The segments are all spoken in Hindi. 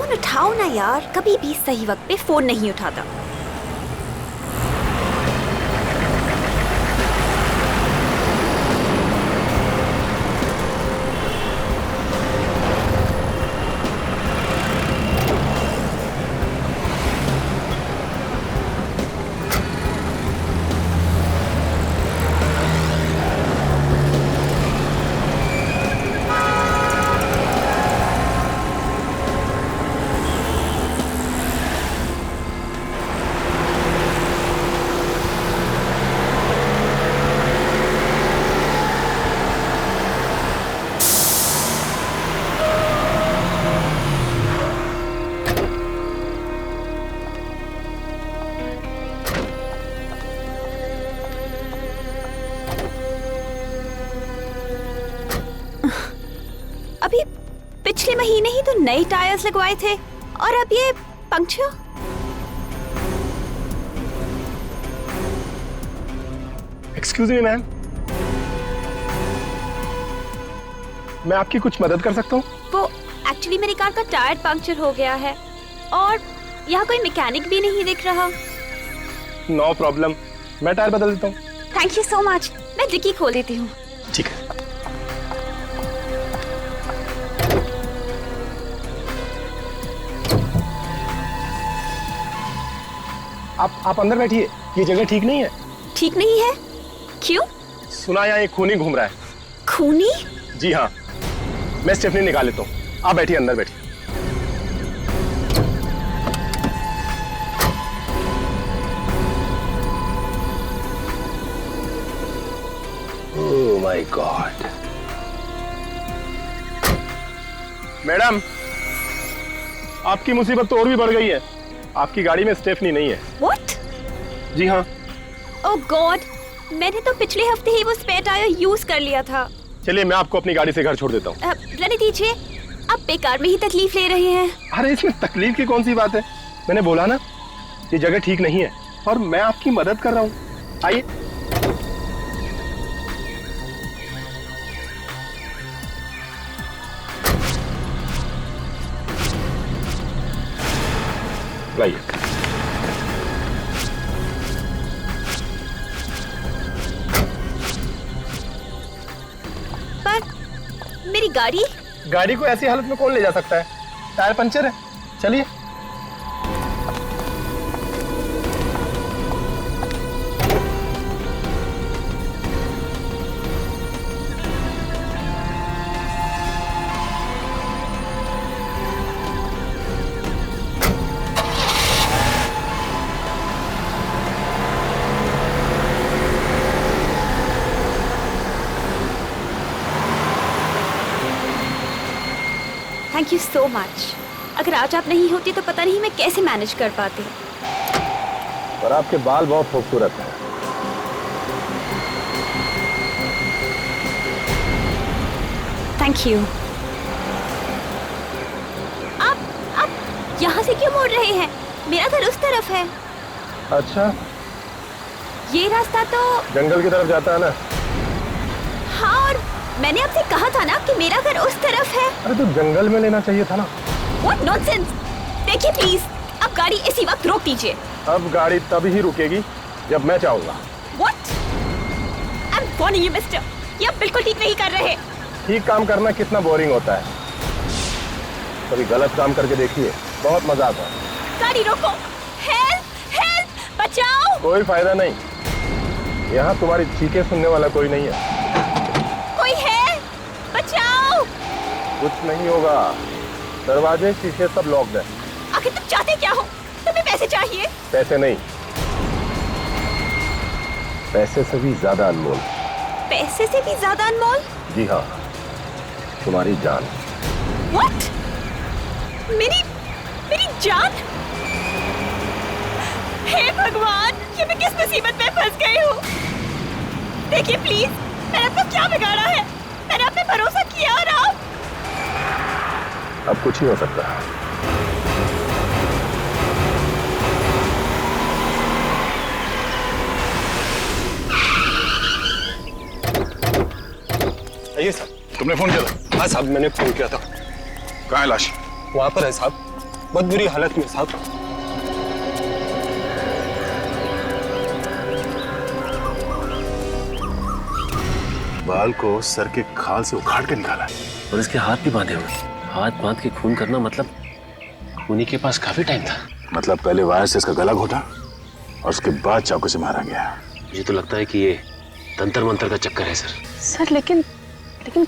फोन उठाओ ना यार, कभी भी सही वक्त पे फोन नहीं उठाता। अभी पिछले महीने ही तो नए टायर्स लगवाए थे और अब ये पंक्चर। एक्सक्यूज मी मैम, मैं आपकी कुछ मदद कर सकता हूँ? वो एक्चुअली मेरी कार का टायर पंक्चर हो गया है और यहाँ कोई मैकेनिक भी नहीं दिख रहा। नो प्रॉब्लम, मैं टायर बदल देता हूँ। Thank you so much. मैं डिक्की खोल देती हूँ। ठीक है। आप अंदर बैठिए, ये जगह ठीक नहीं है। ठीक नहीं है? क्यों? सुना यहाँ एक खूनी घूम रहा है। खूनी? जी हाँ, मैं स्टेफनी निकाल लेता हूँ, आप बैठिए, अंदर बैठिए। Oh my God. मैडम, आपकी मुसीबत तो और भी बढ़ गई है। आपकी गाड़ी में स्टेफनी नहीं है। What? जी हाँ। ओह गॉड, मैंने तो पिछले हफ्ते ही वो स्पेयर टायर यूज कर लिया था। चलिए मैं आपको अपनी गाड़ी से घर छोड़ देता हूँ। रहने दीजिए, आप बेकार में ही तकलीफ ले रहे हैं। अरे इसमें तकलीफ की कौन सी बात है? मैंने बोला ना, ये जगह ठीक नहीं है और मैं आपकी मदद कर रहा हूँ। आइए। लाइए। पर मेरी गाड़ी को ऐसी हालत में कौन ले जा सकता है? टायर पंचर है। चलिए। Thank you so much. अगर आज आप नहीं होती तो पता नहीं मैं कैसे मैनेज कर पाती। पर आपके बाल बहुत खूबसूरत हैं। Thank you. आप यहाँ से क्यों मुड़ रहे हैं? मेरा घर उस तरफ है। अच्छा, ये रास्ता तो जंगल की तरफ जाता है ना? हाँ, और मैंने आपसे कहा था ना कि मेरा घर उस तरफ है। अरे तो जंगल में लेना चाहिए था ना। What nonsense! देखिए प्लीज, अब गाड़ी इसी वक्त रोक दीजिए। अब गाड़ी तब ही रुकेगी जब मैं चाहूंगा। What? I'm warning you, mister. ये आप बिल्कुल ठीक नहीं कर रहे। ठीक काम करना कितना बोरिंग होता है। कभी गलत काम करके देखिए, बहुत मजा आता है। गाड़ी रोको। Help! Help! बचाओ! कोई फायदा नहीं, यहाँ तुम्हारी चीखें सुनने वाला कोई नहीं है। कोई है? बचाओ! कुछ नहीं होगा, दरवाजे शीशे सब लॉक्ड है। आखिर तुम चाहते क्या हो? तुम्हें पैसे चाहिए? पैसे नहीं, पैसे से भी ज्यादा अनमोल। पैसे से भी ज्यादा अनमोल? जी हाँ, तुम्हारी जान। What? मेरी जान? हे भगवान, ये मैं किस मुसीबत में फंस गई हूँ? देखिए प्लीज, मैंने आपको क्या बिगाड़ा है? मैंने आप पे भरोसा किया और आप। अब कुछ नहीं हो सकता। साहब, तुमने फोन किया था? हाँ साहब, मैंने फोन किया था। कहाँ है लाश? वहां पर है साहब। बहुत बुरी हालत में साहब। बाल को सर के खाल से उखाड़ के निकाला और इसके हाथ भी बांधे हुए। हाथ बांध के खून करना मतलब खूनी के पास काफी टाइम था। मतलब पहले वायर से इसका गला घोटा और उसके बाद चाकू से मारा गया। मुझे तो लगता है कि ये तंत्र मंत्र का चक्कर है सर। सर लेकिन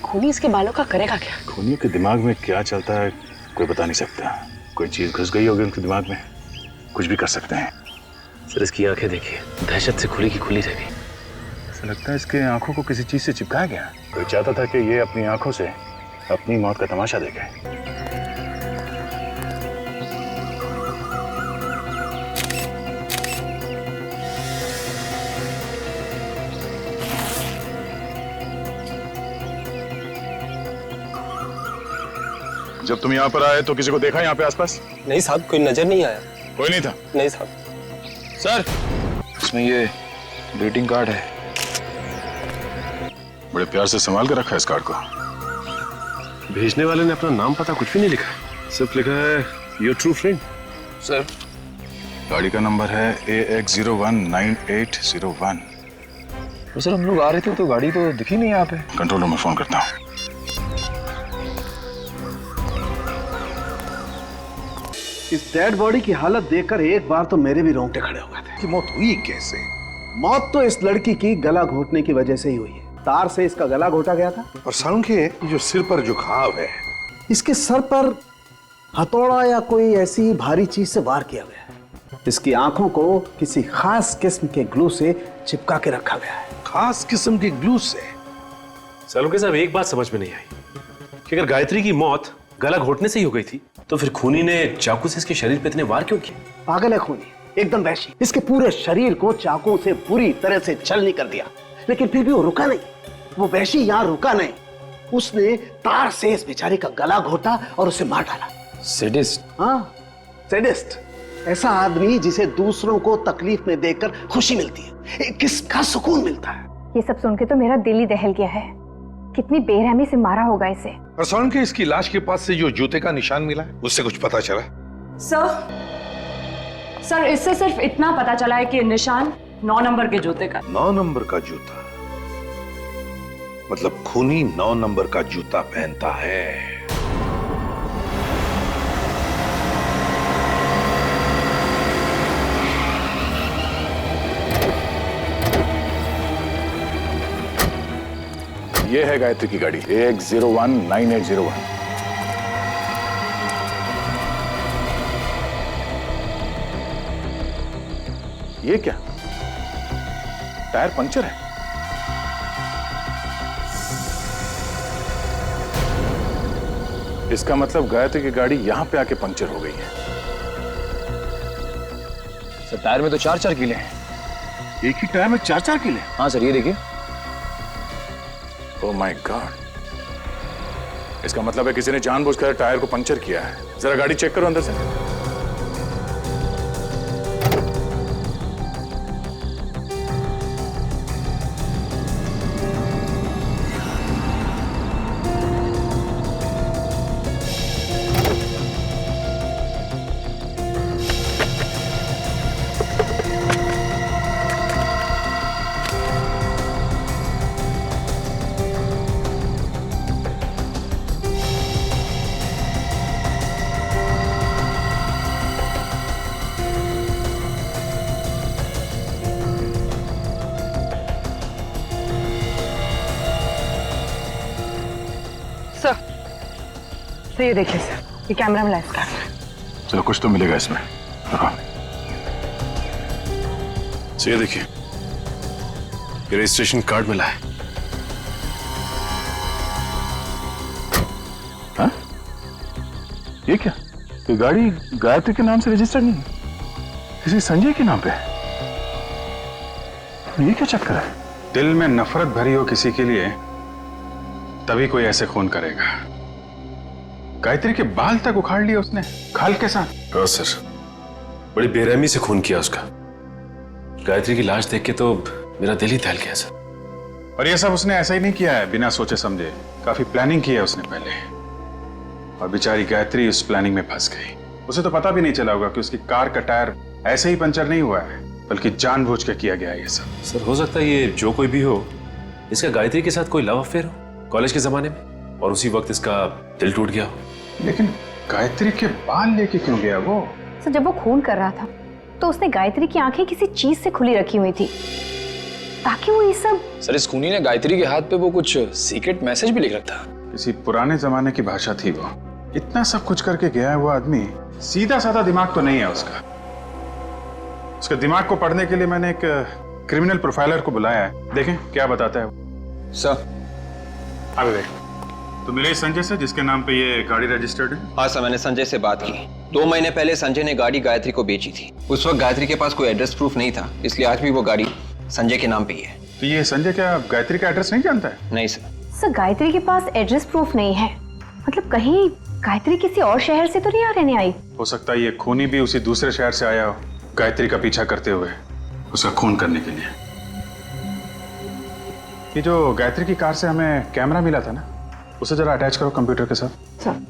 खूनी इसके बालों का करेगा क्या? खूनी के दिमाग में क्या चलता है कोई बता नहीं सकता। कोई चीज घुस गई होगी उनके दिमाग में, कुछ भी कर सकते हैं। सर इसकी आंखें देखिए, दहशत से खुली की खुली रह गई। ऐसा लगता है इसके आंखों को किसी चीज से चिपकाया गया। कोई चाहता था कि ये अपनी आंखों से अपनी मौत का तमाशा देखे। जब तुम यहाँ पर आए तो किसी को देखा यहाँ पे आसपास? नहीं साहब, कोई नजर नहीं आया। कोई नहीं था? नहीं साहब। सर, इसमें ये ग्रीटिंग कार्ड है। बड़े प्यार से संभाल कर रखा है इस कार्ड को। भेजने वाले ने अपना नाम पता कुछ भी नहीं लिखा, सिर्फ लिखा है योर ट्रू फ्रेंड। सर, गाड़ी का नंबर है AX019801। तो सर हम लोग आ रहे थे तो गाड़ी तो दिखी नहीं यहाँ पे। कंट्रोल रूम में फोन करता हूँ। इस डेड बॉडी की हालत देखकर एक बार तो मेरे भी रोंगटे खड़े हो गए थे। कि मौत हुई कैसे? मौत तो इस लड़की की गला घोटने की वजह से ही हुई है। तार से इसका गला घोटा गया था। और सालुंखे, जो सिर पर जो घाव है, इसके सर पर हथौड़ा या कोई ऐसी भारी चीज से वार किया गया है। इसकी आंखों को किसी खास किस्म के ग्लू से चिपका के रखा गया है। खास किस्म के ग्लू से? सालुंखे साहब, एक बात समझ में नहीं आई कि अगर गायत्री की मौत गला घोटने से ही हो गई थी तो फिर खूनी ने चाकू से इसके शरीर पे इतने वार क्यों किए? पागल है खूनी, एकदम वैशी। इसके पूरे शरीर को चाकू से बुरी तरह से छलनी कर दिया, लेकिन फिर भी वो रुका नहीं। वो वैशी यहाँ रुका नहीं, उसने तार से इस बेचारे का गला घोटा और उसे मार डाला। सैडिस्ट? हाँ, सैडिस्ट। ऐसा आदमी जिसे दूसरों को तकलीफ में देखकर खुशी मिलती है, किसका सुकून मिलता है। ये सब सुन के तो मेरा दिल ही दहल गया है। कितनी बेरहमी से मारा होगा इसे। और सालुंखे, इसकी लाश के पास से जो जूते का निशान मिला है, उससे कुछ पता चला? सर इससे सिर्फ इतना पता चला है कि निशान 9 नंबर के जूते का। 9 नंबर का जूता? मतलब खूनी 9 नंबर का जूता पहनता है। ये है गायत्री की गाड़ी AX019801। ये क्या? टायर पंक्चर है। इसका मतलब गायत्री की गाड़ी यहां पे आके पंक्चर हो गई है। सर टायर में तो 4-4 कीले हैं। एक ही टायर में 4-4 कीले? हाँ सर, ये देखिए। ओह माय गॉड, इसका मतलब है किसी ने जानबूझकर टायर को पंक्चर किया है। जरा गाड़ी चेक करो अंदर से। तो ये देखिए सर, ये कैमरा में लाइव कर। चलो कुछ तो मिलेगा इसमें। हाँ। ये देखिए, ये रजिस्ट्रेशन कार्ड मिला है। हाँ? ये क्या? ये गाड़ी गायत्री के नाम से रजिस्टर्ड नहीं है, किसी संजय के नाम पे है। ये क्या चक्कर है? दिल में नफरत भरी हो किसी के लिए तभी कोई ऐसे खून करेगा। गायत्री के बाल तक उखाड़ लिए उसने, खाल के साथ। हाँ सर, बड़ी बेरहमी से खून किया उसका। गायत्री की लाश देख के तो मेरा दिल ही दहल गया सर। और ये सब उसने ऐसा ही नहीं किया है बिना सोचे समझे, काफी प्लानिंग की है उसने पहले। और बेचारी गायत्री उस प्लानिंग में फंस गई। उसे तो पता भी नहीं चला होगा कि उसकी कार का टायर ऐसे ही पंचर नहीं हुआ है, बल्कि जानबूझ के किया गया है ये सब। सर हो सकता है ये जो कोई भी हो, इसका गायत्री के साथ कोई लव अफेयर हो कॉलेज के जमाने में, और उसी वक्त इसका दिल टूट गया हो। लेकिन गायत्री के बाल लेके क्यों गया वो? सर जब वो खून कर रहा था तो उसने गायत्री की आंखें किसी चीज से खुली रखी हुई थी ताकि वो ये सब। सर इस खूनी ने गायत्री के हाथ पे वो कुछ सीक्रेट मैसेज भी लिख रखा था। किसी पुराने जमाने की भाषा थी वो। इतना सब कुछ करके गया है वो आदमी, सीधा साधा दिमाग तो नहीं है उसका। उसके दिमाग को पढ़ने के लिए मैंने एक क्रिमिनल प्रोफाइलर को बुलाया है, देखें क्या बताता है वो। सर अबे देख, तो मिले संजय से जिसके नाम पे ये गाड़ी रजिस्टर्ड है? हाँ सर, मैंने संजय से बात की। 2 महीने पहले संजय ने गाड़ी गायत्री को बेची थी। उस वक्त गायत्री के पास कोई एड्रेस प्रूफ नहीं था, इसलिए आज भी वो गाड़ी संजय के नाम पे ही है। तो ये संजय क्या गायत्री का एड्रेस नहीं जानता है? नहीं सर। सर गायत्री के पास एड्रेस प्रूफ नहीं है, मतलब कहीं गायत्री किसी और शहर से तो नहीं आ रहने आई? हो सकता है ये खूनी भी उसी दूसरे शहर से आया हो, गायत्री का पीछा करते हुए उसका खून करने के लिए। ये जो गायत्री की कार से हमें कैमरा मिला था ना, उसे जरा अटैच करो कंप्यूटर के साथ। सर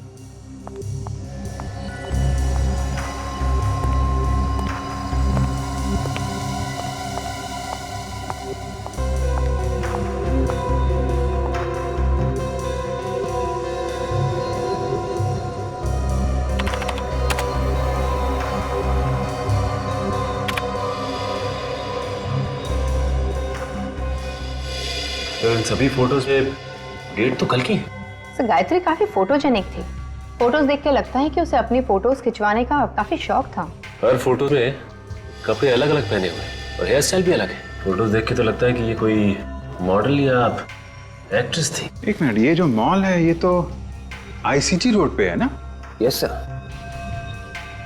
तो इन सभी फोटोज में डेट तो कल की है। सर गायत्री काफी फोटोजेनिक थी। फोटोज देख के लगता है कि उसे अपनी फोटोज खिंचवाने का काफी शौक था। हर फोटो में कपड़े अलग अलग पहने हुए हैं और हेयर स्टाइल भी अलग है। फोटोज देख के तो लगता है कि ये कोई मॉडल या एक्ट्रेस थी। एक मिनट, ये जो मॉल है ये तो आईसीजी रोड पे है ना? Yes sir.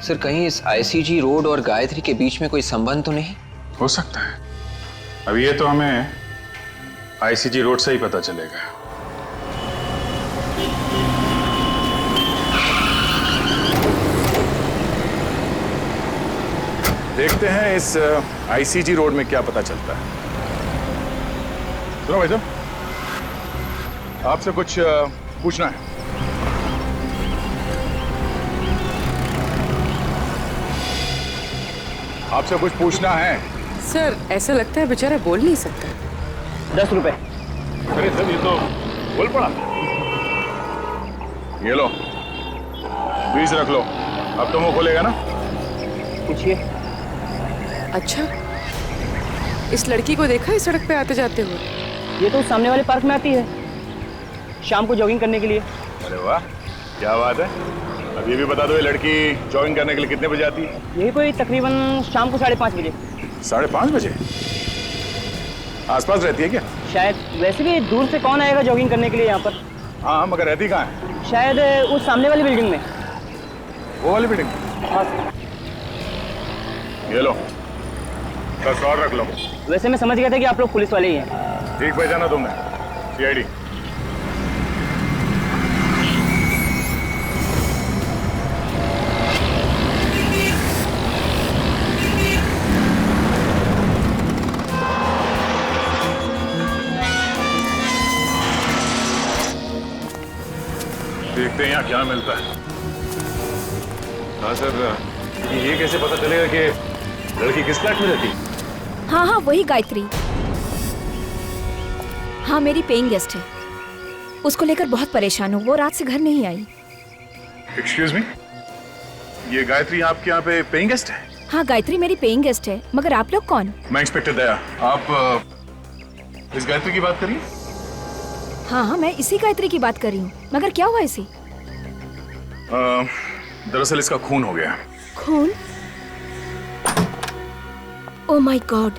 सर कहीं इस आईसीजी रोड और गायत्री के बीच में कोई संबंध तो नहीं? हो सकता है, अब ये तो हमें आईसीजी रोड से ही पता चलेगा। देखते हैं इस आईसीजी रोड में क्या पता चलता है। सुनो भाई साहब, आपसे कुछ पूछना है। आपसे कुछ पूछना है। सर ऐसा लगता है बेचारा बोल नहीं सकता। 10 रुपए। अरे सर ये तो बोल पड़ा। ये लो 20 रख लो, अब तो मुंह खोलेगा ना। पूछिए। अच्छा, इस लड़की को देखा है सड़क पे आते जाते हुए? ये तो सामने वाले पार्क में आती है शाम को जॉगिंग करने के लिए। अरे वाह क्या बात है। अब ये भी बता दो, ये लड़की जॉगिंग करने के लिए कितने बजे आती है? यही कोई तकरीबन शाम को 5:30 बजे। 5:30 बजे? आसपास रहती है क्या? शायद, वैसे भी दूर से कौन आएगा जॉगिंग करने के लिए यहाँ पर। हाँ मगर रहती कहाँ है? शायद उस सामने वाली बिल्डिंग में। वो वाली बिल्डिंग? हाँ। ये लो 10 और रख लो। वैसे मैं समझ गया था कि आप लोग पुलिस वाले ही हैं। ठीक पहचाना तुमने, सीआईडी। देखते हैं यहाँ क्या मिलता है। हाँ सर, ये कैसे पता चलेगा कि लड़की किस फ्लैट में रहती है? हाँ हाँ वही गायत्री। हाँ मेरी पेइंग गेस्ट है। उसको लेकर बहुत परेशान हूँ, वो रात से घर नहीं आई। एक्सक्यूज मी, ये गायत्री आपके यहाँ पे पेइंग गेस्ट है? हाँ गायत्री मेरी पेइंग गेस्ट है, मगर आप लोग कौन? मैं इंस्पेक्टर दया। आप इस गायत्री की बात करिए। हाँ हाँ मैं इसी गायत्री की बात कर रही हूँ, मगर क्या हुआ इसी? दरअसल इसका खून हो गया। खून? ओह माय गॉड,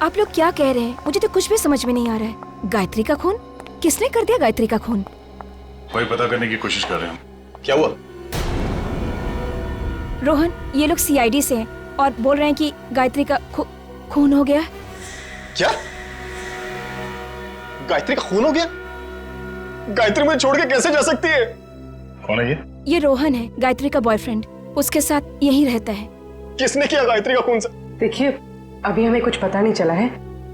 आप लोग क्या कह रहे हैं? मुझे तो कुछ भी समझ में नहीं आ रहा है। गायत्री का खून? किसने कर दिया गायत्री का खून? वही पता करने की कोशिश कर रहे हैं। क्या हुआ? रोहन, ये लोग सीआईडी से हैं और बोल रहे हैं कि गायत्री का खून हो गया। क्या? गायत्री का खून हो गया? गायत्री मुझे छोड़ के कैसे जा सकती है? कौन है ये? ये रोहन है, गायत्री का बॉयफ्रेंड। उसके साथ यहीं रहता है। किसने किया गायत्री का खून? से देखिए अभी हमें कुछ पता नहीं चला है।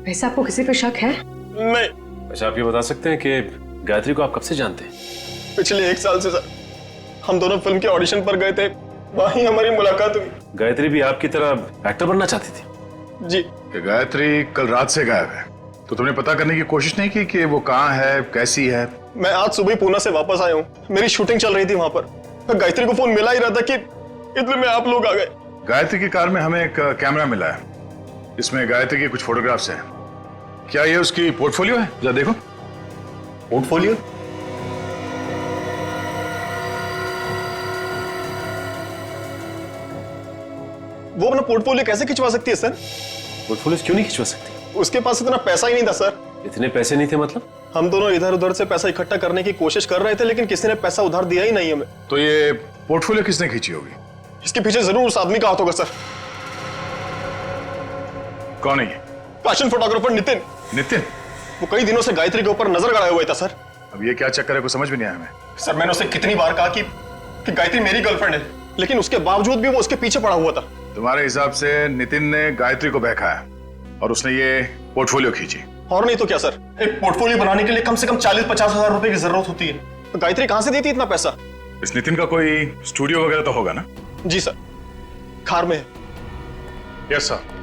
वैसे आपको किसी पे शक है? नहीं। अच्छा आप ये बता सकते हैं कि गायत्री को आप कब से जानते हैं? पिछले 1 साल से सर। हम दोनों फिल्म के ऑडिशन पर गए थे, वहीं हमारी मुलाकात हुई। गायत्री भी आपकी तरह एक्टर बनना चाहती थी? जी। कि गायत्री कल रात से गायब है, तो तुमने पता करने की कोशिश नहीं की कि वो कहाँ है, कैसी है? मैं आज सुबह पूना से वापस आया हूँ, मेरी शूटिंग चल रही थी वहां पर। गायत्री को फोन मिला ही रहा था कि इतने में आप लोग आ गए। गायत्री की कार में हमें एक कैमरा मिला है, इसमें गायत्री के कुछ फोटोग्राफ्स हैं। क्या ये उसकी पोर्टफोलियो है? जरा देखो। पोर्टफोलियो? वो अपना पोर्टफोलियो कैसे खिंचवा सकती है सर? पोर्टफोलियो क्यों नहीं खिंचवा सकती? उसके पास इतना पैसा ही नहीं था सर। इतने पैसे नहीं थे मतलब? हम दोनों इधर उधर से पैसा इकट्ठा करने की कोशिश कर रहे थे, लेकिन किसी ने पैसा उधार दिया ही नहीं हमें। तो ये पोर्टफोलियो किसने खींची होगी? इसके पीछे जरूर उस आदमी का हाथ होगा सर। कौन है ये? Fashion photographer Nitin. नितिन? वो कई दिनों से गायत्री के ऊपर नजर गड़ाया हुआ था सर। अब ये क्या चक्कर है, कुछ समझ में नहीं आया हमें। सर मैंने उसे कितनी बार कहा कि गायत्री मेरी गर्लफ्रेंड है, लेकिन उसके बावजूद भी वो उसके पीछे पड़ा हुआ था। तुम्हारे हिसाब से नितिन ने गायत्री को बहकाया और उसने ये पोर्टफोलियो खींची? और नहीं तो क्या सर, एक पोर्टफोलियो बनाने के लिए कम से कम 40-50 हजार रुपए की जरूरत होती है। तो गायत्री कहां से देती इतना पैसा? इस नितिन का कोई स्टूडियो वगैरह तो होगा ना? जी सर, खार में है। Yes sir.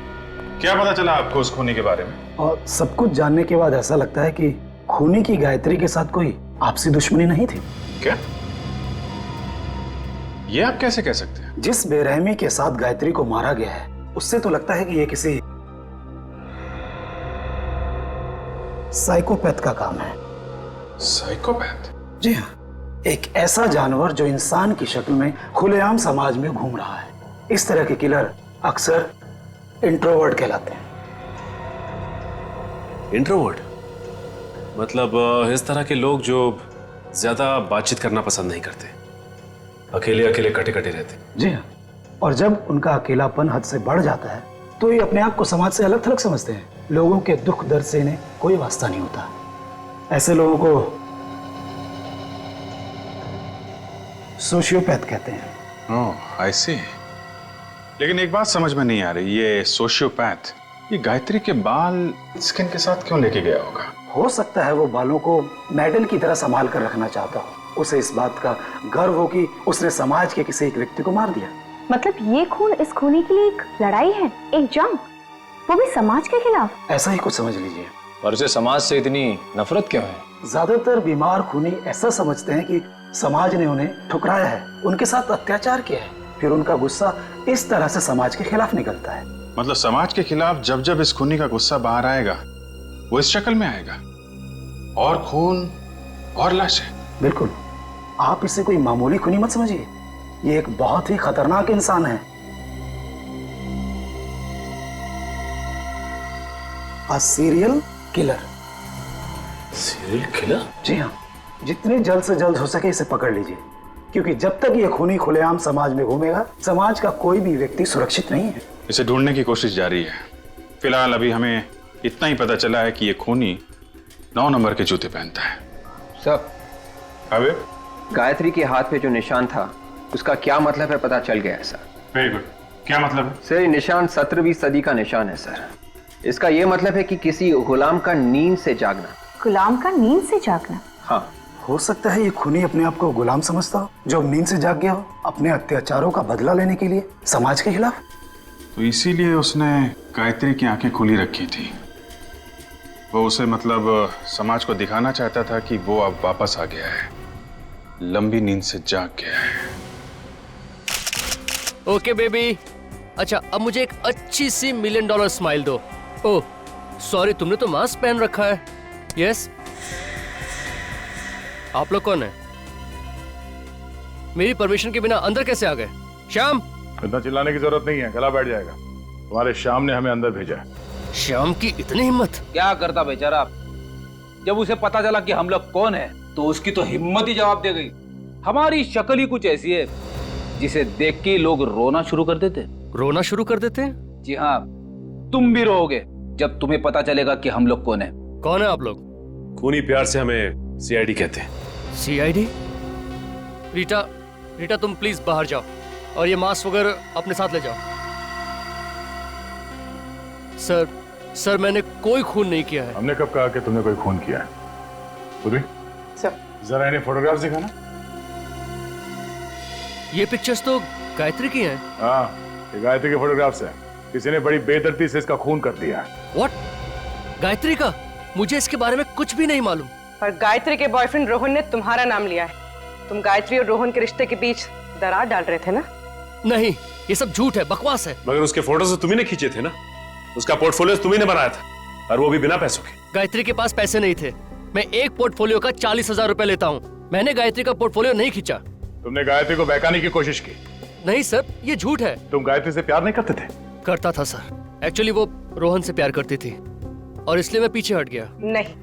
क्या पता चला आपको उस खूनी के बारे में? और सब कुछ जानने के बाद ऐसा लगता है कि खूनी की गायत्री के साथ कोई आपसी दुश्मनी नहीं थी। क्या? ये आप कैसे कह सकते हैं? जिस बेरहमी के साथ गायत्री को मारा गया है, उससे तो लगता है कि ये किसी साइकोपैथ का काम है। साइकोपैथ? जी हाँ, एक ऐसा जानवर जो इंसान की शक्ल में खुलेआम समाज में घूम रहा है। इस तरह के किलर अक्सर इंट्रोवर्ट कहलाते हैं। इंट्रोवर्ट मतलब इस तरह के लोग जो ज्यादा बातचीत करना पसंद नहीं करते, अकेले अकेले कटे कटे रहते। जी हाँ, और जब उनका अकेलापन हद से बढ़ जाता है तो ये अपने आप को समाज से अलग थलग समझते हैं। लोगों के दुख दर्द से इन्हें कोई वास्ता नहीं होता। ऐसे लोगों को सोशियोपैथ कहते हैं। ओह, आई सी। लेकिन एक बात समझ में नहीं आ रही, ये सोशियोपैथ ये गायत्री के बाल स्किन के साथ क्यों लेके गया होगा? हो सकता है वो बालों को मेडल की तरह संभाल कर रखना चाहता हो। उसे इस बात का गर्व हो कि उसने समाज के किसी एक व्यक्ति को मार दिया। मतलब ये खून इस खूनी के लिए एक लड़ाई है, एक जंग, वो भी समाज के खिलाफ? ऐसा ही कुछ समझ लीजिए। और उसे समाज से इतनी नफरत क्यों है? ज्यादातर बीमार खूनी ऐसा समझते हैं कि समाज ने उन्हें ठुकराया है, उनके साथ अत्याचार किया है, फिर उनका गुस्सा इस तरह से समाज के खिलाफ निकलता है। मतलब समाज के खिलाफ जब जब इस खूनी का गुस्सा बाहर आएगा वो इस शक्ल में आएगा, और खून और लाशें। बिल्कुल, आप इसे कोई मामूली खूनी मत समझिए, ये एक बहुत ही खतरनाक इंसान है। A serial killer. Serial killer? जी हाँ, जितने जल्द से जल्द हो सके इसे पकड़ लीजिए, क्योंकि जब तक ये खूनी खुलेआम समाज में घूमेगा, समाज का कोई भी व्यक्ति सुरक्षित नहीं है। इसे ढूंढने की कोशिश जारी है। फिलहाल अभी हमें इतना ही पता चला है कि ये खूनी 9 नंबर के जूते पहनता है। सर, अबे गायत्री के हाथ पे जो निशान था उसका क्या मतलब है पता चल गया है सर। Very good. क्या मतलब है? सर, ये निशान 17वीं सदी का निशान है सर। इसका ये मतलब है कि किसी गुलाम का नींद से जागना। गुलाम का नींद से जागना? हाँ। हो सकता है ये खूनी अपने आप को गुलाम समझता हो, जो नींद से जाग गया हो अपने अत्याचारों का बदला लेने के लिए समाज के खिलाफ। तो इसीलिए उसने गायत्री की आंखें खुली रखी थी। वो उसे मतलब समाज को दिखाना चाहता था कि वो अब वापस आ गया है, लंबी नींद से जाग गया है। ओके बेबी, अच्छा अब मुझे एक अच्छी सी $1 मिलियन स्माइल दो। ओह सॉरी, तुमने तो मास्क पहन रखा है। यस, आप लोग कौन है? मेरी परमिशन के बिना अंदर कैसे आ गए? श्याम। इतना चिल्लाने की जरूरत नहीं है, गला बैठ जाएगा। तुम्हारे श्याम ने हमें अंदर भेजा है। श्याम की इतनी हिम्मत? क्या करता बेचारा, जब उसे पता चला कि हम लोग कौन है तो उसकी तो हिम्मत ही जवाब दे गई। हमारी शक्ल ही कुछ ऐसी है जिसे देख के लोग रोना शुरू कर देते। रोना शुरू कर देते हैं? जी हाँ, तुम भी रोओगे जब तुम्हें पता चलेगा कि हम लोग कौन है। कौन है आप लोग? खूनी प्यार से हमें सीआईडी कहते हैं। सीआईडी? रीटा तुम प्लीज बाहर जाओ और ये मास्क वगैरह अपने साथ ले जाओ। सर मैंने कोई खून नहीं किया है। हमने कब कहा कि तुमने कोई खून किया है? सर जरा इन्हें फोटोग्राफ दिखाना। ये पिक्चर्स तो गायत्री की हैं। हाँ, ये गायत्री के फोटोग्राफ्स हैं। किसी ने बड़ी बेदर्दी से इसका खून कर दिया। व्हाट? गायत्री का? मुझे इसके बारे में कुछ भी नहीं मालूम। पर गायत्री के बॉयफ्रेंड रोहन ने तुम्हारा नाम लिया है। तुम गायत्री और रोहन के रिश्ते के बीच दरार डाल रहे थे ना? नहीं, ये सब झूठ है, बकवास है। मगर उसके फोटोज तो तुम्ही ने खींचे थे ना, उसका पोर्टफोलियो तुम्ही ने बनाया था, और वो भी बिना पैसों के। गायत्री के पास पैसे नहीं थे। मैं एक पोर्टफोलियो का 40,000 रुपए लेता हूँ। मैंने गायत्री का पोर्टफोलियो नहीं खींचा। तुमने गायत्री को बहकाने की कोशिश की? नहीं सर, ये झूठ है। तुम गायत्री से प्यार नहीं करते थे? करता था सर। एक्चुअली वो रोहन से प्यार करती थी और इसलिए मैं पीछे हट गया। नहीं,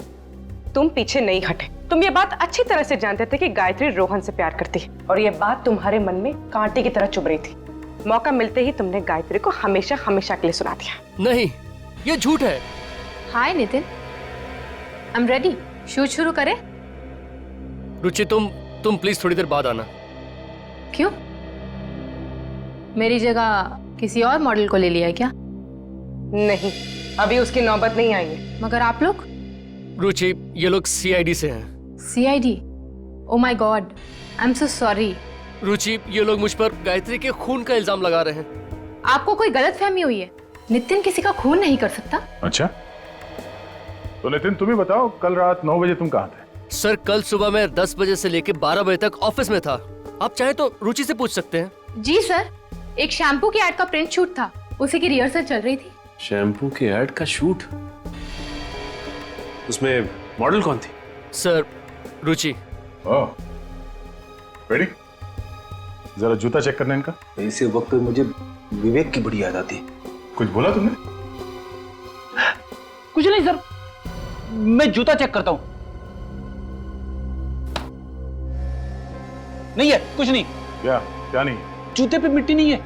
तुम पीछे नहीं हटे। तुम ये बात अच्छी तरह से जानते थे कि गायत्री रोहन से प्यार करती है, और ये बात तुम्हारे मन में कांटे की तरह चुभ रही थी। मौका मिलते ही तुमने गायत्री को हमेशा हमेशा के लिए सुना दिया। नहीं, ये झूठ है। Hi Nitin, I am ready. Shoot शुरू करें? रुचि, तुम प्लीज थोड़ी देर बाद आना। क्यों? मेरी जगह किसी और मॉडल को ले लिया है क्या? नहीं, अभी उसकी नौबत नहीं आई है। मगर आप लोग? रुचि, ये लोग CID से हैं। CID? Oh my god, I am so sorry. Ruchi, ये लोग मुझ पर गायत्री के खून का इल्जाम लगा रहे हैं। आपको कोई गलतफहमी हुई है। नितिन किसी का खून नहीं कर सकता। अच्छा, तो नितिन तुम ही बताओ, कल रात 9 बजे तुम कहाँ थे? सर, कल सुबह मैं 10 बजे से लेकर 12 बजे तक ऑफिस में था। आप चाहे तो रुचि से पूछ सकते हैं। जी सर, एक शैम्पू की एड का प्रिंट शूट था, उसी की रिहर्सल चल रही थी। शैम्पू के ऐड का शूट? उसमें मॉडल कौन थी? सर, रुचि। ओह, रेडी? जरा जूता चेक करना इनका। ऐसे वक्त पे मुझे विवेक की बड़ी याद आती है। कुछ बोला तुमने? कुछ नहीं सर, मैं जूता चेक करता हूं। नहीं है, कुछ नहीं। क्या नहीं? जूते पे मिट्टी नहीं है।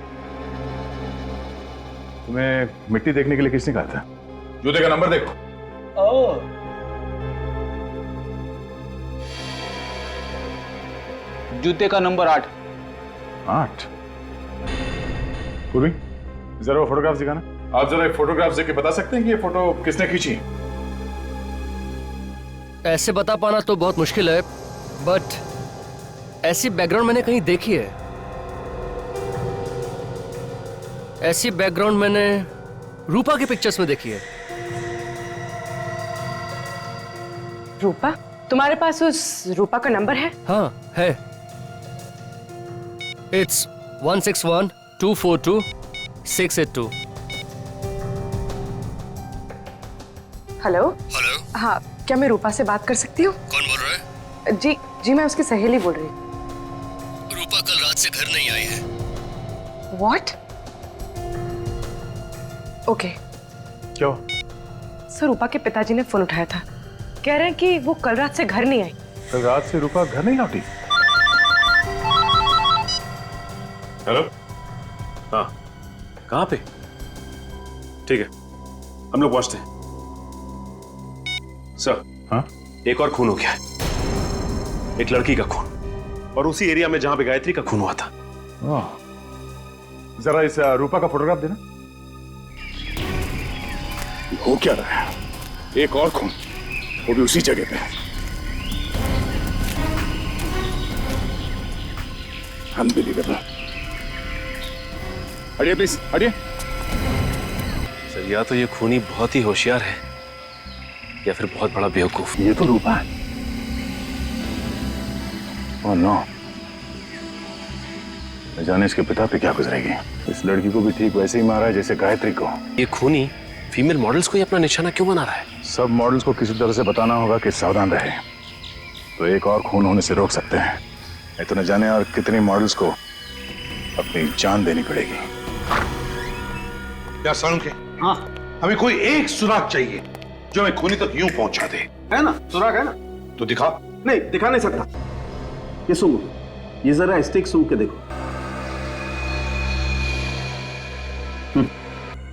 तुम्हें मिट्टी देखने के लिए किसने कहा था? जूते का नंबर देखो। जूते का नंबर 8। 8? पूर्वी, जरा वो फोटोग्राफ दिखाना। आप जरा एक फोटोग्राफ देख के बता सकते हैं कि ये फोटो किसने खींची? ऐसे बता पाना तो बहुत मुश्किल है, बट ऐसी बैकग्राउंड मैंने कहीं देखी है। ऐसी बैकग्राउंड मैंने रूपा के पिक्चर्स में देखी है। रूपा? तुम्हारे पास उस रूपा का नंबर है? हाँ, है। It's 161-242-682। हेलो। हेलो। हाँ, क्या मैं रूपा से बात कर सकती हूँ? कौन बोल रहा है? जी, मैं उसकी सहेली बोल रही हूँ। रूपा कल रात से घर नहीं आई है। What? ओके। क्यों? सर, रूपा के पिताजी ने फोन उठाया था, कह रहे हैं कि वो कल रात से घर नहीं आई। कल रात से रूपा घर नहीं लौटी? हेलो। हाँ, कहाँ पे? ठीक है, हम लोग पहुंचते हैं। सर। हाँ? एक और खून हो गया है, एक लड़की का खून, और उसी एरिया में जहां पे गायत्री का खून हुआ था। जरा इस रूपा का फोटोग्राफ देना। हो क्या रहा है? एक और खून, वो भी उसी जगह पे। अनबिलीवेबल। हटिए प्लीज, हटिए। सर, या तो ये खूनी बहुत ही होशियार है या फिर बहुत बड़ा बेवकूफ। ये तो रूपा है। ओह नो, न जाने इसके पिता पे क्या गुजरेगी। इस लड़की को भी ठीक वैसे ही मारा है जैसे गायत्री को। ये खूनी फीमेल मॉडल्स को ही अपना निशाना क्यों बना रहा है? सब मॉडल्स को किसी तरह से बताना होगा कि सावधान रहे, तो एक और खून होने से रोक सकते हैं। नहीं तो न जाने और कितनी मॉडल्स को अपनी जान देनी पड़ेगी। क्या सालुंखे? हाँ, हमें कोई एक सुराग चाहिए जो हमें खूनी तक यूं पहुंचा दे। है ना, सुराग है ना? तो दिखा। नहीं, दिखा नहीं सकता। ये सूंघो, ये जरा स्टिक सूंघ के देखो।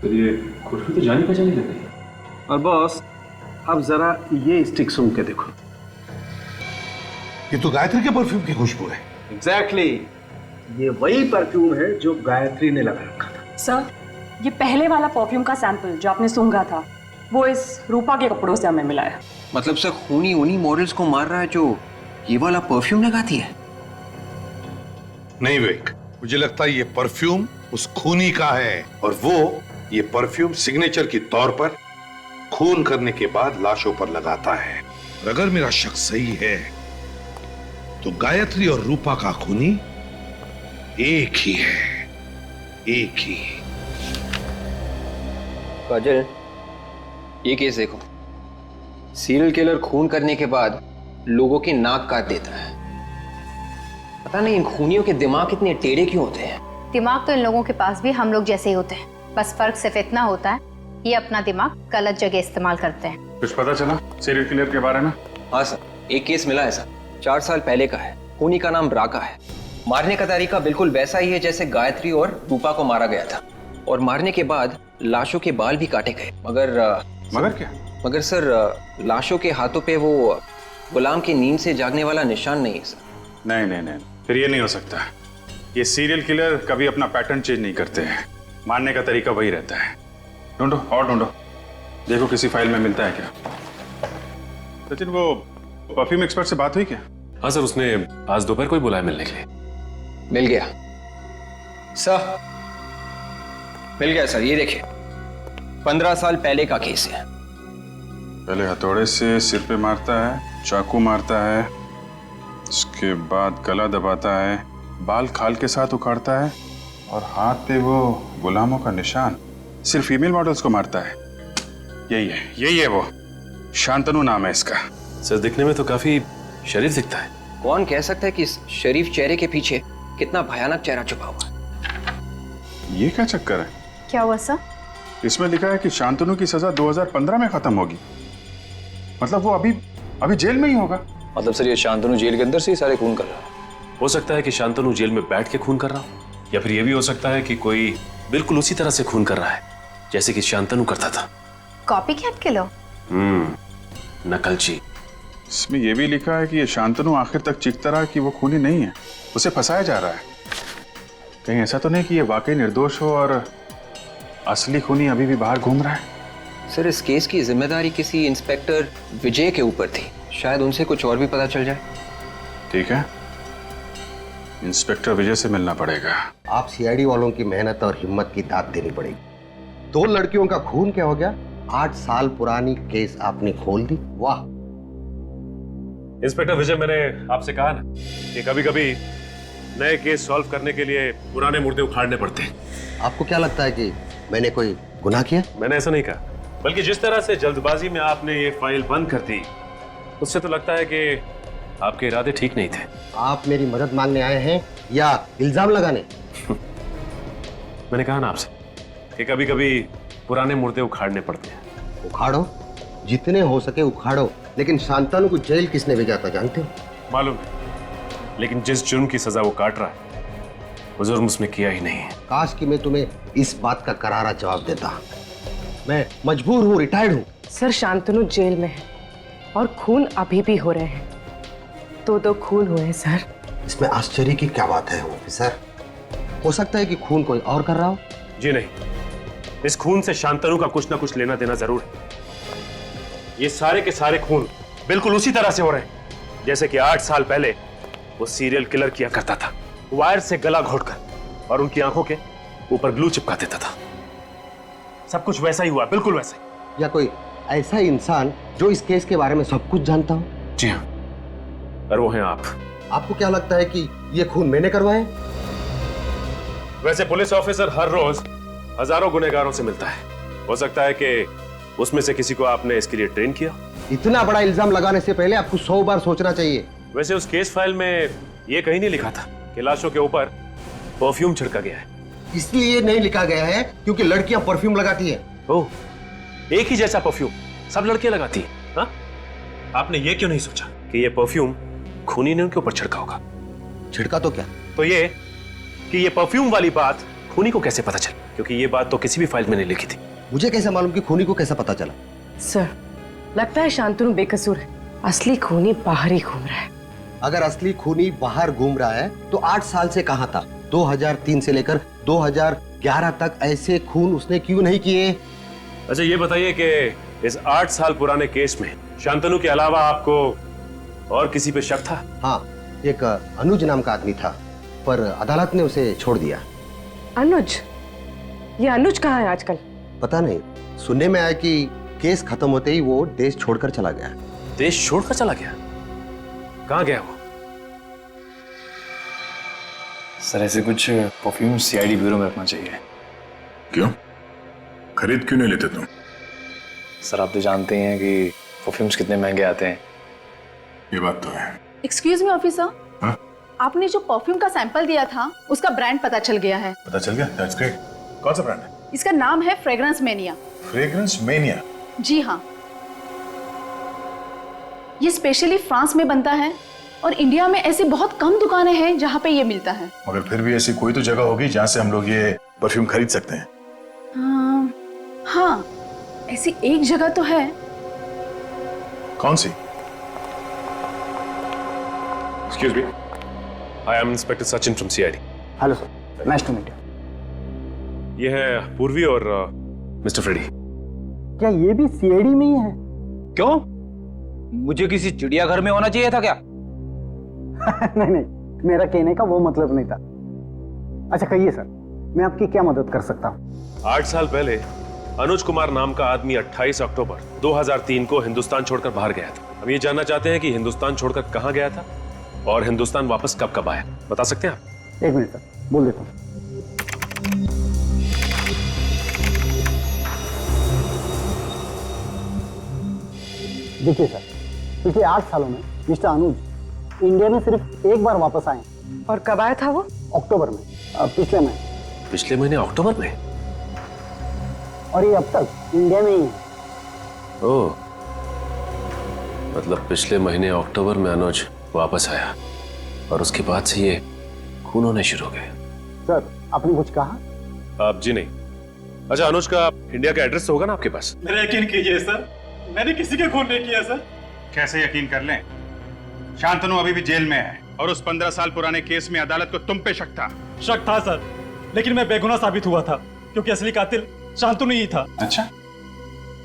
तो ये खुशबू तो जानी पहचानी लग रही है। और बॉस, अब जरा ये स्टिक सूंघ के देखो। ये तो गायत्री के परफ्यूम की खुशबू है। एग्जैक्टली, ये वही परफ्यूम है जो गायत्री ने लगा रखा था। सर, ये पहले वाला परफ्यूम का सैंपल जो आपने सूंघा था, वो इस रूपा के कपड़ों से हमें मिला है। मतलब सर, खूनी उन्हीं मॉडल्स को मार रहा है जो ये वाला परफ्यूम लगाती है। नहीं विवेक, मुझे लगता है ये परफ्यूम उस खूनी का है और वो ये परफ्यूम सिग्नेचर के तौर पर खून करने के बाद लाशों पर लगाता है। और अगर मेरा शक सही है तो गायत्री और रूपा का खूनी एक ही है, एक ही। काजल, ये केस देखो। सीरियल किलर खून करने के बाद लोगों की नाक काट देता है। पता नहीं इन खूनियों के दिमाग इतने टेढ़े क्यों होते हैं। दिमाग तो इन लोगों के पास भी हम लोग जैसे ही होते हैं, बस फर्क सिर्फ इतना होता है ये अपना दिमाग गलत जगह इस्तेमाल करते हैं। कुछ पता चला सीरियल किलर के बारे में? हाँ सर, एक केस मिला है सर, 4 साल पहले का है। खूनी का नाम राका है। मारने का तरीका बिल्कुल वैसा ही है जैसे गायत्री और रूपा को मारा गया था, और मारने के बाद लाशों के बाल भी काटे गए। मगर क्या? मगर सर, लाशों के हाथों पे वो गुलाम की नींद से जागने वाला निशान नहीं है सर। नहीं, फिर ये नहीं हो सकता। ये सीरियल किलर कभी अपना पैटर्न चेंज नहीं करते हैं, मारने का तरीका वही रहता है। ढूंढो और ढूंढो, देखो किसी फाइल में मिलता है क्या। सचिन, वो परफ्यूम एक्सपर्ट से बात हुई क्या? हाँ सर, उसने आज दोपहर को ही बुलाया मिलने के लिए। मिल गया सर, मिल गया सर। ये देखिए, 15 साल पहले का केस है। पहले हथौड़े से सिर पे मारता है, चाकू मारता है, उसके बाद गला दबाता है, बाल खाल के साथ उखाड़ता है और हाथ पे वो गुलामों का निशान। सिर्फ फीमेल मॉडल्स को मारता है। यही है वो। शांतनु नाम है इसका। सर, दिखने में तो काफी शरीफ दिखता है। कौन कह सकता है कि इस शरीफ चेहरे के पीछे कितना भयानक चेहरा छुपा हुआ है। ये क्या चक्कर है? क्या हुआ सर? इसमें लिखा है कि शांतनु की सजा 2015 में खत्म होगी। मतलब वो अभी जेल में ही होगा। मतलब सर, ये शांतनु जेल के अंदर से ही सारे खून कर रहा है। हो सकता है कि शांतनु जेल में बैठ के खून कर रहा हो, या फिर ये भी हो सकता है कि कोई बिल्कुल उसी तरह से खून कर रहा है जैसे कि शांतनु करता था। Copycat killer. नकलची। इसमें यह भी लिखा है कि ये शांतनु आखिर तक चीखता रहा कि वो खूनी नहीं है, उसे फंसाया जा रहा है। कहीं ऐसा तो नहीं कि ये वाकई निर्दोष हो और असली खूनी अभी भी बाहर घूम रहा है? सर, इस केस की जिम्मेदारी किसी इंस्पेक्टर विजय के ऊपर थी। शायद उनसे कुछ और भी पता चल जाए। ठीक है, इंस्पेक्टर विजय से मिलना पड़ेगा। आप सीआईडी वालों की मेहनत और हिम्मत की दाद देनी पड़ेगी। 2 लड़कियों का खून क्या हो गया? 8 साल पुरानी केस आपने खोल दी। वाह इंस्पेक्टर विजय, मैंने आपसे कहा ना कि कभी कभी नए केस सॉल्व करने के लिए पुराने मुर्दे उखाड़ने पड़ते हैं। आपको क्या लगता है कि मैंने कोई गुनाह किया? मैंने ऐसा नहीं कहा, बल्कि जिस तरह से जल्दबाजी में आपने ये फाइल बंद कर दी, उससे तो लगता है कि आपके इरादे ठीक नहीं थे। आप मेरी मदद मांगने आए हैं या इल्जाम लगाने? मैंने कहा ना आपसे कि कभी कभी पुराने मुर्दे उखाड़ने पड़ते हैं। उखाड़ो, जितने हो सके उखाड़ो, लेकिन शांतनु को जेल किसने भेजा था जानते हो? मालूम है, लेकिन जिस जुर्म की सजा वो काट रहा है वो जुर्म उसने किया ही नहीं है। काश कि मैं तुम्हें इस बात का करारा जवाब देता। मैं मजबूर हूँ, रिटायर्ड हूँ। सर, शांतनु जेल में है और खून अभी भी हो रहे हैं। 2 खून हुए हैं सर। इसमें आश्चर्य की क्या बात है ऑफिसर? हो सकता है कि खून कोई और कर रहा हो। जी नहीं, इस खून से शांतनु का कुछ ना कुछ लेना देना जरूर है। ये सारे के सारे खून बिल्कुल उसी तरह से हो रहे हैं जैसे कि 8 साल पहले वो सीरियल किलर किया करता था, वायर से गला घोटकर और उनकी आंखों के ऊपर ग्लू चिपका देता था। सब कुछ वैसा ही हुआ, बिल्कुल वैसा ही। या कोई ऐसा इंसान जो इस केस के बारे में सब कुछ जानता हो? जी हाँ, और वो हैं आप। आपको क्या लगता है कि ये खून मैंने करवाए? वैसे पुलिस ऑफिसर हर रोज हजारों गुनहगारों से मिलता है। हो सकता है कि उसमें से किसी को आपने इसके लिए ट्रेन किया। इतना बड़ा इल्जाम लगाने से पहले आपको 100 बार सोचना चाहिए। वैसे उस केस फाइल में ये कहीं नहीं लिखा था कि लाशों के ऊपर परफ्यूम छिड़का गया है। इसलिए नहीं लिखा गया है क्योंकि लड़कियां परफ्यूम लगाती हैं। ओह, एक ही जैसा परफ्यूम सब लड़कियां लगाती हैं। हाँ? आपने ये क्यों नहीं सोचा कि ये परफ्यूम खूनी ने उनके ऊपर छिड़का होगा? छिड़का तो क्या? तो ये कि ये परफ्यूम वाली बात खूनी को कैसे पता चली? क्योंकि ये बात तो किसी भी फाइल में नहीं लिखी थी। मुझे कैसे मालूम कि खूनी को कैसा पता चला? सर, लगता है शांतनु बेकसूर है। असली खूनी बाहर ही घूम रहा है। अगर असली खूनी बाहर घूम रहा है तो 8 साल से कहां था? 2003 से लेकर 2011 तक ऐसे खून उसने क्यों नहीं किए? अच्छा, ये बताइए कि इस 8 साल पुराने केस में शांतनु के अलावा आपको और किसी पे शक था? हाँ, एक अनुज नाम का आदमी था। पर अदालत ने उसे छोड़ दिया। अनुज? ये अनुज कहाँ है आजकल? पता नहीं, सुनने में आया कि केस खत्म होते ही वो देश छोड़कर चला गया। देश छोड़कर चला गया? कहाँ गया वो? सर ऐसे कुछ परफ्यूम सीआईडी ब्यूरो में रखना चाहिए। क्यों? खरीद क्यों नहीं लेते तुम? सर आप तो जानते हैं कि परफ्यूम्स कितने महंगे आते हैं। ये बात तो है। एक्सक्यूज मी ऑफिसर, आपने जो परफ्यूम का सैंपल दिया था उसका ब्रांड पता चल गया है। पता चल गया? That's great. कौन सा ब्रांड है? इसका नाम है फ्रेग्रेंस मेनिया। Fragrance mania? जी हाँ, ये स्पेशली फ्रांस में बनता है और इंडिया में ऐसी बहुत कम दुकानें हैं जहाँ पे ये मिलता है। मगर फिर भी ऐसी कोई तो जगह होगी जहाँ से हम लोग ये परफ्यूम खरीद सकते हैं। हाँ, ऐसी एक जगह तो है। कौन सी? Excuse me. I am Inspector Sachin from CID. Hello sir, nice to meet you. ये है पूर्वी और मिस्टर फ्रेडी। क्या ये भी सीआईडी में ही है? क्यों? मुझे किसी चिड़ियाघर में होना चाहिए था क्या? नहीं नहीं, मेरा कहने का वो मतलब नहीं था। अच्छा कहिए सर, मैं आपकी क्या मदद कर सकता हूँ? 8 साल पहले अनुज कुमार नाम का आदमी 28 अक्टूबर 2003 को हिंदुस्तान छोड़कर बाहर गया था। हम ये जानना चाहते हैं कि हिंदुस्तान छोड़कर कहाँ गया था और हिंदुस्तान वापस कब कब आया। बता सकते हैं आप? एक मिनट सर, बोल देता हूँ। देखिए सर, पिछले 8 सालों में मिस्टर अनुज इंडिया में सिर्फ एक बार वापस आए। और कब आया था वो? अक्टूबर में, पिछले महीने। पिछले महीने अक्टूबर में? और ये अब तक इंडिया में ही है। ओह, मतलब पिछले महीने अक्टूबर में अनुज वापस आया और उसके बाद से ये खून होने शुरू हो गए। सर आपने कुछ कहा? आप जी नहीं। अच्छा, अनुज का इंडिया का एड्रेस होगा ना आपके पास? मेरा यकीन कीजिए सर, मैंने किसी के खून नहीं किया सर। कैसे यकीन कर लें? शांतनु अभी भी जेल में है और उस 15 साल पुराने केस में अदालत को तुम पे शक था। शक था सर, लेकिन मैं बेगुनाह साबित हुआ था क्योंकि असली कातिल शांतनु ही था। अच्छा,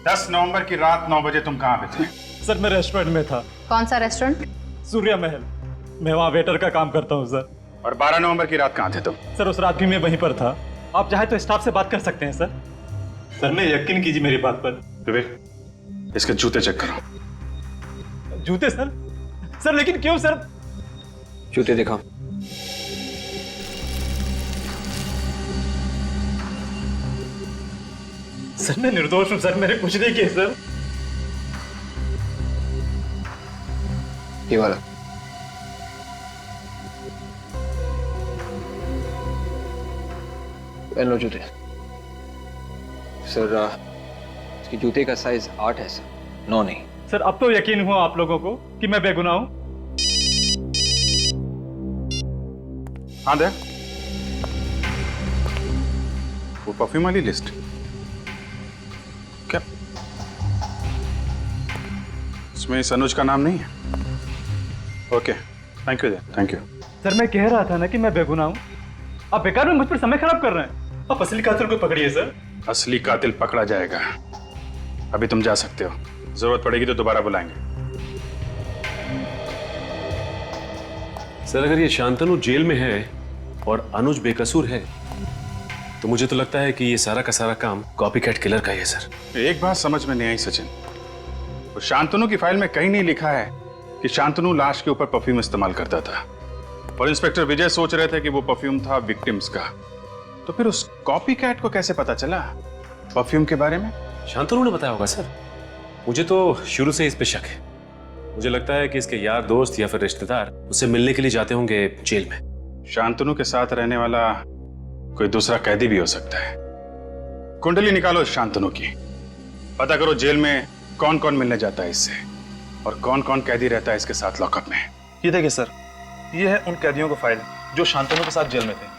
10 नवंबर की रात 9 बजे तुम कहाँ पे थे? सर मैं रेस्टोरेंट में था। कौन सा रेस्टोरेंट? सूर्या महल। मैं वहाँ वेटर का काम करता हूँ सर। और 12 नवंबर की रात कहाँ थे तुम? सर उस रात भी मैं वहीं पर था। आप चाहे तो स्टाफ से बात कर सकते हैं सर। सर मैं यकीन कीजिए मेरी बात पर। इसके जूते चेक करो। जूते सर? सर लेकिन क्यों सर? जूते दिखाओ। सर मैं निर्दोष हूँ सर, मैंने कुछ नहीं किया सर। ये वाला। पहन लो जूते। सर इसके जूते का साइज 8 है सर, 9 नहीं। सर अब तो यकीन हुआ आप लोगों को कि मैं बेगुनाह हूँ। हाँ दे वो परफ्यूम वाली लिस्ट। क्या इसमें इस अनुज का नाम नहीं है? Okay, thank you, thank you. Sir मैं कह रहा था ना कि मैं बेगुनाह हूँ। आप बेकार में मुझ पर समय खराब कर रहे हैं। आप असली कातिल को पकड़िए सर। असली कातिल पकड़ा जाएगा। अभी तुम जा सकते हो, जरूरत पड़ेगी तो दोबारा बुलाएंगे। सर अगर ये शांतनु जेल में है और अनुज बेकसूर है तो मुझे तो लगता है कि ये सारा का सारा काम कॉपीकैट किलर का ही है सर। एक बात समझ में नहीं आई सचिन, तो शांतनु की फाइल में कहीं नहीं लिखा है कि शांतनु लाश के ऊपर परफ्यूम इस्तेमाल करता था और इंस्पेक्टर विजय सोच रहे थे कि वो परफ्यूम था विक्टिम्स का। तो फिर उस कॉपीकैट को कैसे पता चला परफ्यूम के बारे में? शांतनु ने बताया होगा सर। मुझे तो शुरू से इस पे शक है। मुझे लगता है कि इसके यार दोस्त या फिर रिश्तेदार उससे मिलने के लिए जाते होंगे जेल में। शांतनु के साथ रहने वाला कोई दूसरा कैदी भी हो सकता है। कुंडली निकालो शांतनु की, पता करो जेल में कौन कौन मिलने जाता है इससे और कौन कौन कैदी रहता है इसके साथ लॉकअप में। ये देखिए सर, ये है उन कैदियों का फाइल जो शांतनु के साथ जेल में थे।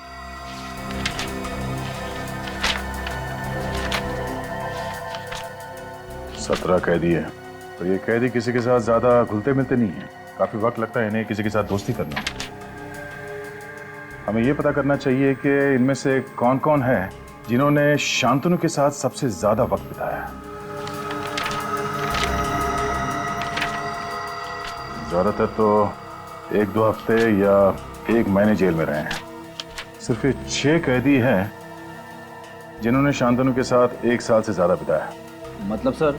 17 कैदी है और ये कैदी किसी के साथ ज्यादा घुलते मिलते नहीं है। काफी वक्त लगता है इन्हें किसी के साथ दोस्ती करना। हमें ये पता करना चाहिए कि इनमें से कौन कौन है जिन्होंने शांतनु के साथ सबसे ज्यादा वक्त बिताया। ज्यादातर तो 1-2 हफ्ते या 1 महीने जेल में रहे हैं। सिर्फ ये 6 कैदी हैं जिन्होंने शांतनु के साथ 1 साल से ज्यादा बिताया। मतलब सर,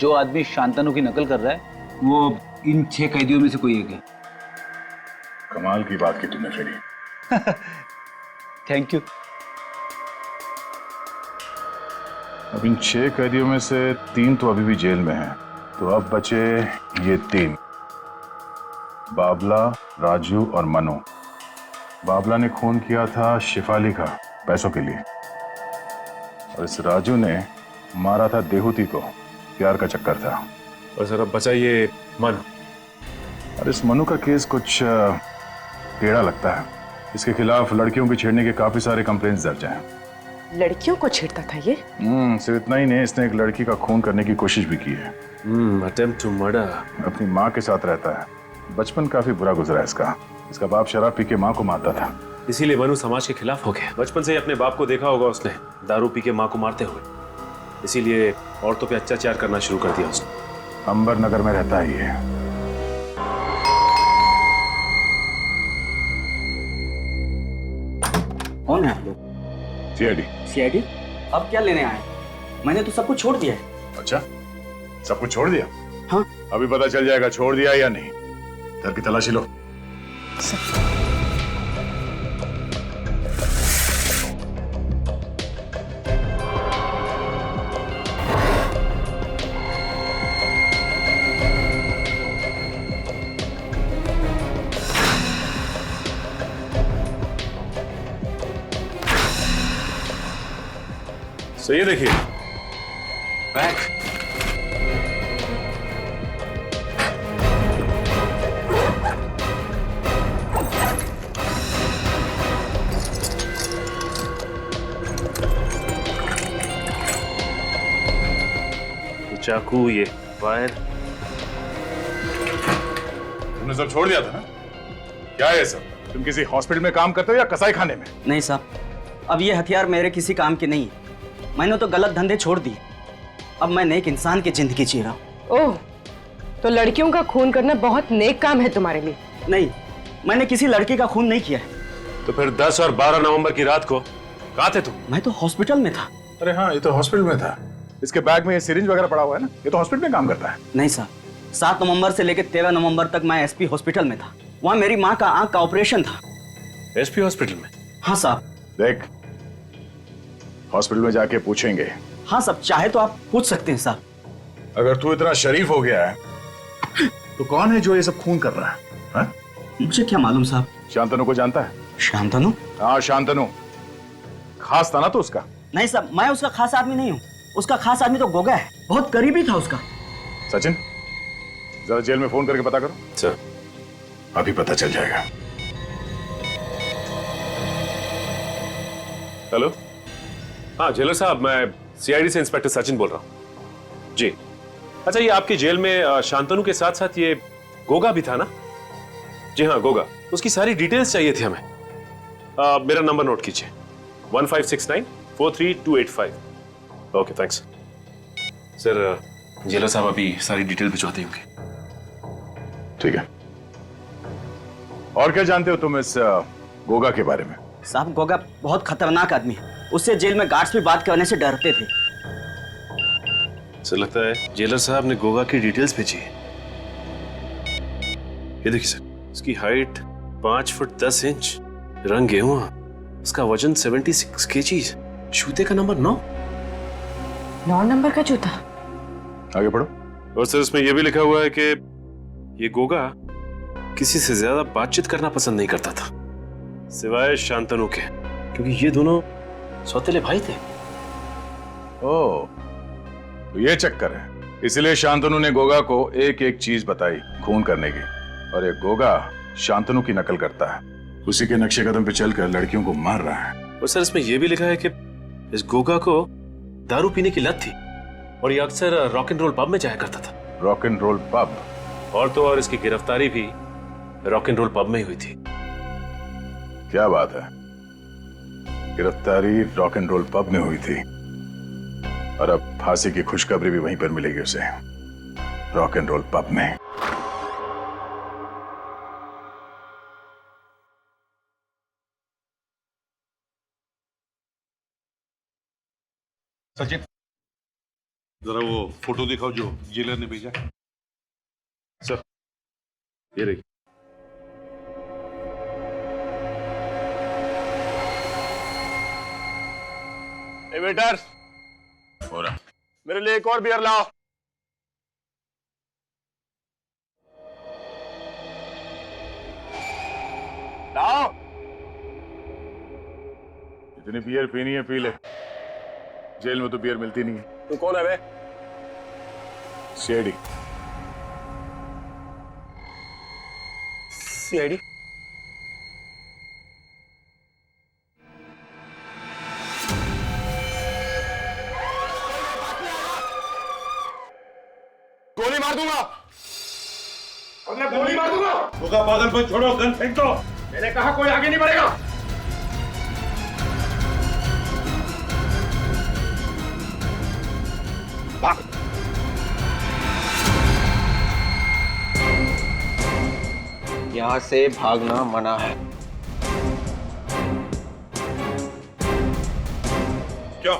जो आदमी शांतनु की नकल कर रहा है वो इन 6 कैदियों में से कोई एक है। कमाल की बात की तुमने फेरी। Thank you. अब इन 6 कैदियों में से 3 तो अभी भी जेल में हैं, तो अब बचे ये 3, बाबला, राजू और मनु। बाबला ने खून किया था शिफाली का पैसों के लिए, और इस राजू ने मारा था देहूती को, प्यार का चक्कर था। और सर अब बचा ये मनु। और इस मनु का केस कुछ टेढ़ा लगता है। इसके खिलाफ लड़कियों की छेड़ने के काफी सारे कंप्लेंट्स दर्ज हैं। लड़कियों को छेड़ता था ये? सिर्फ इतना ही नहीं, इसने एक लड़की का खून करने की कोशिश भी की है। Attempt to murder. अपनी माँ के साथ रहता है। बचपन काफी बुरा गुजरा है इसका। इसका बाप शराब पी के माँ को मारता था, इसीलिए मनु समाज के खिलाफ हो गया। बचपन से ही अपने बाप को देखा होगा उसने दारू पी के माँ को मारते हुए, इसीलिए औरतों पे अत्याचार करना शुरू कर दिया उसने। अंबर नगर में रहता है ये। कौन है आप लोग? सीआईडी। सीआईडी? अब क्या लेने आए? मैंने तो सब कुछ छोड़ दिया है। अच्छा, सब कुछ छोड़ दिया? हाँ। अभी पता चल जाएगा छोड़ दिया या नहीं। घर की तलाशी लो। तो ये देखिए बैग। चाकू, ये वायर। तुमने सब छोड़ दिया था ना? क्या है सब? तुम किसी हॉस्पिटल में काम करते हो या कसाई खाने में? नहीं साहब, अब ये हथियार मेरे किसी काम के नहीं है। मैंने तो गलत धंधे छोड़ दिए। अब मैं नेक इंसान की जिंदगी जी रहा हूँ। ओह, तो लड़कियों का खून करना बहुत नेक काम है तुम्हारे लिए? नहीं, मैंने किसी लड़की का खून नहीं किया है। तो फिर 10 और 12 नवंबर की रात को कहाँ थे तुम? मैं तो हॉस्पिटल में था। अरे हाँ, ये तो हॉस्पिटल में था। इसके बैग में ये सिरिंज वगैरह पड़ा हुआ है ना, ये तो हॉस्पिटल में काम करता है। नहीं साहब, 7 नवंबर से लेकर 13 नवंबर तक मैं एसपी हॉस्पिटल में था। वहाँ मेरी माँ का आंख का ऑपरेशन था। एसपी हॉस्पिटल में? हाँ साहब। देख, हॉस्पिटल में जाके पूछेंगे। हाँ साहब, चाहे तो आप पूछ सकते हैं साहब। अगर तू इतना शरीफ हो गया है तो कौन है जो ये सब खून कर रहा है? हा? मुझे क्या मालूम साहब। शांतनु को जानता है? शांतनु? हाँ, शांतनु। खास था ना तो उसका? नहीं साहब, मैं उसका खास आदमी नहीं हूँ। उसका खास आदमी तो गोगा है, बहुत करीबी था उसका। सचिन, जरा जेल में फोन करके पता करो। सर। अभी पता चल जाएगा। हेलो, हाँ जेलर साहब, मैं सीआईडी से इंस्पेक्टर सचिन बोल रहा हूँ जी। अच्छा, ये आपकी जेल में शांतनु के साथ साथ ये गोगा भी था ना? जी हाँ, गोगा। उसकी सारी डिटेल्स चाहिए थी हमें। मेरा नंबर नोट कीजिए, 1569432285। Okay, thanks sir. जेलर साहब अभी सारी डिटेल भिजवाते होंगे। ठीक है। और क्या जानते हो तुम इस गोगा के बारे में? साहब, गोगा बहुत खतरनाक आदमी है। उससे जेल में गार्ड्स भी बात करने से डरते थे। सर, लगता है जेलर साहब ने गोगा की डिटेल्स भेजी है। ये देखिए सर, इसकी हाइट 5 फुट 10 इंच, रंग गेहुआ, इसका वजन 76 kg, जूते का नंबर 9 नंबर का जूता। आगे पढ़ो। और सर, इसमें यह भी लिखा हुआ है कि ये गोगा किसी से ज्यादा बातचीत करना पसंद नहीं करता था सिवाय शांतनु के, क्योंकि ये दोनों सौतेले भाई थे। ओह, तो ये चक्कर है। इसलिए शांतनु ने गोगा को एक एक चीज बताई खून करने की, और ये गोगा शांतनु की नकल करता है। उसी के नक्शे कदम पे चलकर लड़कियों को मार रहा है। और सर, इसमें यह भी लिखा है कि इस गोगा को दारू पीने की लत थी और ये अक्सर रॉक एंड रोल पब में जाया करता था। Rock and roll pub? और तो और इसकी गिरफ्तारी भी रॉक एंड रोल पब में ही हुई थी। क्या बात है, गिरफ्तारी रॉक एंड रोल पब में हुई थी, और अब फांसी की खुशखबरी भी वहीं पर मिलेगी उसे, रॉक एंड रोल पब में। सचिन, जरा वो फोटो दिखाओ जो जेलर ने भेजा। सर, ये रही। वेटर, हो रहा। मेरे लिए एक और बियर लाओ। लाओ। इतनी बियर पीनी है पी ले, जेल में तो बियर मिलती नहीं है। तू कौन है बे? सीआईडी। सीआईडी? गोली मार दूंगा। अरे गोली मार दूंगा। होगा पागलपन छोड़ो, गन फेंक दो। मैंने कहा कोई आगे नहीं बढ़ेगा। भाग। यहाँ से भागना मना है। क्यों?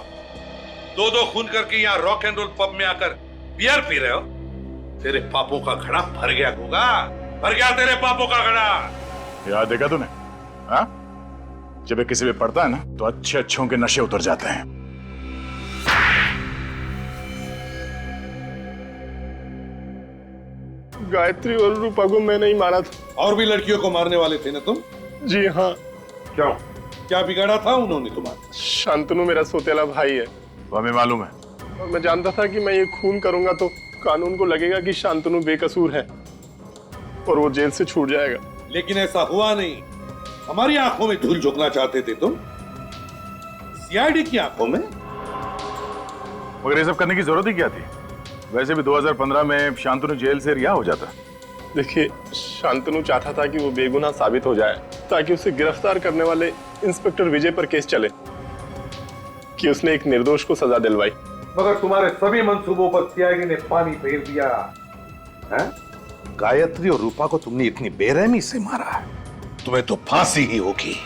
दो खून करके यहाँ रॉक एंड रोल पब में आकर बियर पी रहे हो? तेरे पापों का घड़ा भर गया होगा। भर गया तेरे पापों का घड़ा। याद देखा तूने? हाँ? जब ये किसी पे पड़ता है ना तो अच्छे अच्छों के नशे उतर जाते हैं। गायत्री और रूपा को मैंने ही मारा था। और भी लड़कियों को मारने वाले थे ना तुम? जी हाँ। क्यों? क्या बिगाड़ा था उन्होंने तुम्हारा? शांतनु मेरा सोतेला भाई है। वो हमें मालूम है। और मैं जानता था कि मैं ये खून करूंगा तो कानून को लगेगा कि शांतनु बेकसूर है और वो जेल से छूट जाएगा। लेकिन ऐसा हुआ नहीं। हमारी आंखों में धूल झोंकना चाहते थे तुम, सीआईडी की आंखों में। मगर ये सब करने की जरूरत ही क्या थी? वैसे भी 2015 में शांतनु जेल से रिहा हो जाता। देखिए, शांतनु चाहता था कि वो बेगुनाह साबित हो जाए ताकि उसे गिरफ्तार करने वाले इंस्पेक्टर विजय पर केस चले कि उसने एक निर्दोष को सजा दिलवाई। मगर तुम्हारे सभी मंसूबों पर सीआईडी ने पानी फेर दिया है? गायत्री और रूपा को तुमने इतनी बेरहमी से मारा है, तुम्हें तो फांसी ही होगी।